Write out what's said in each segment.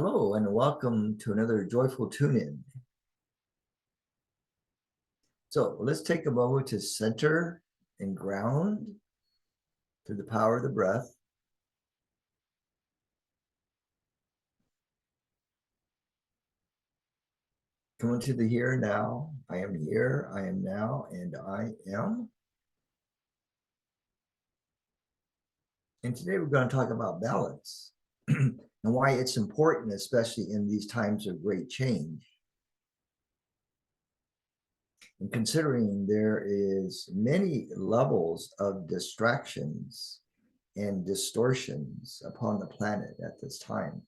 Hello and welcome to another joyful tune-in. So let's take a moment to center and ground through the power of the breath. Come into the here and now. I am here, I am now, and I am. And today we're going to talk about balance and why it's important, especially in these times of great change. And considering there is many levels of distractions and distortions upon the planet at this time,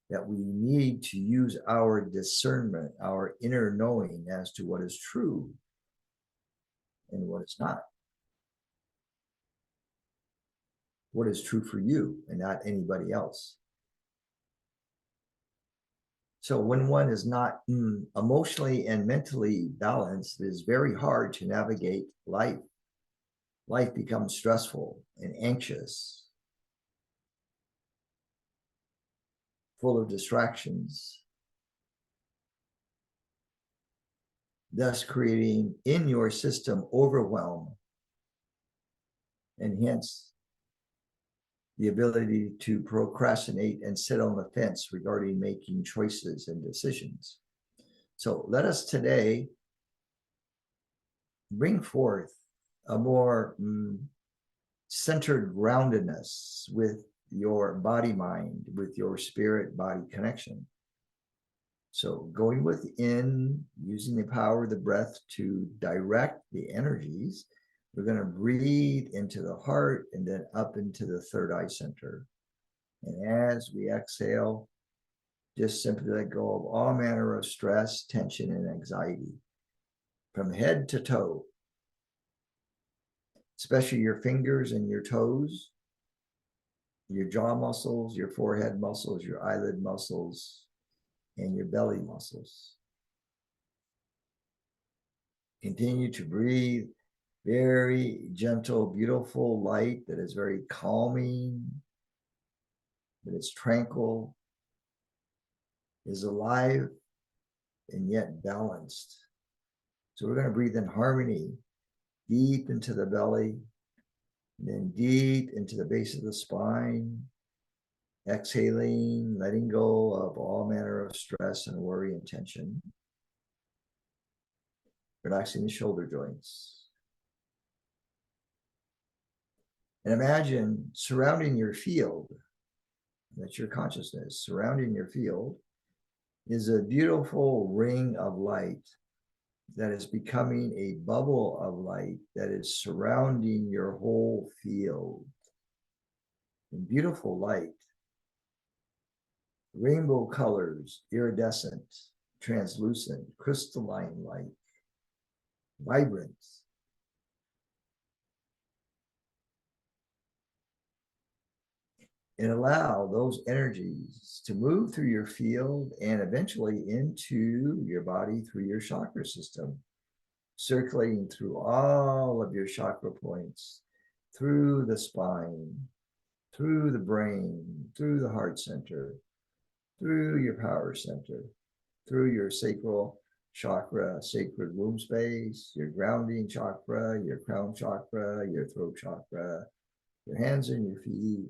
that we need to use our discernment, our inner knowing as to what is true and what is not. What is true for you and not anybody else. So when one is not emotionally and mentally balanced, it is very hard to navigate life. Life becomes stressful and anxious, full of distractions, thus creating in your system overwhelm, and hence the ability to procrastinate and sit on the fence regarding making choices and decisions. So let us today bring forth a more centered groundedness with your body-mind, with your spirit-body connection. So going within, using the power of the breath to direct the energies, we're going to breathe into the heart and then up into the third eye center. And as we exhale, just simply let go of all manner of stress, tension, and anxiety from head to toe, especially your fingers and your toes, your jaw muscles, your forehead muscles, your eyelid muscles, and your belly muscles. Continue to breathe very gentle, beautiful light that is very calming, that is tranquil, is alive, and yet balanced. So we're going to breathe in harmony deep into the belly, and then deep into the base of the spine, exhaling, letting go of all manner of stress and worry and tension, relaxing the shoulder joints. And imagine surrounding your field, that's your consciousness, surrounding your field is a beautiful ring of light that is becoming a bubble of light that is surrounding your whole field. And beautiful light, rainbow colors, iridescent, translucent, crystalline light, vibrant. And allow those energies to move through your field and eventually into your body through your chakra system, circulating through all of your chakra points, through the spine, through the brain, through the heart center, through your power center, through your sacral chakra, sacred womb space, your grounding chakra, your crown chakra, your throat chakra, your hands and your feet.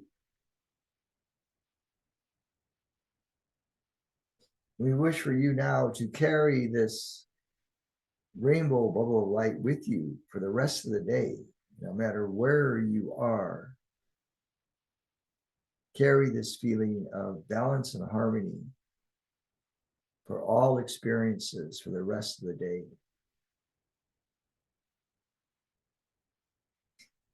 We wish for you now to carry this rainbow bubble of light with you for the rest of the day, no matter where you are. Carry this feeling of balance and harmony for all experiences for the rest of the day.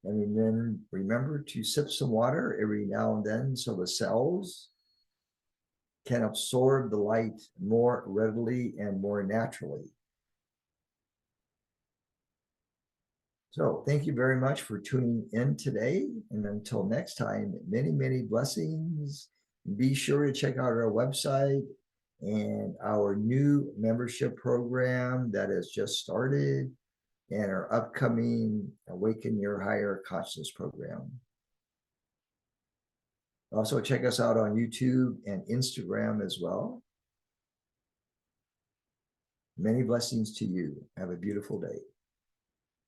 And then remember to sip some water every now and then so the cells can absorb the light more readily and more naturally. So thank you very much for tuning in today. And until next time, many, many blessings. Be sure to check out our website and our new membership program that has just started and our upcoming Awaken Your Higher Consciousness program. Also, check us out on YouTube and Instagram as well. Many blessings to you. Have a beautiful day.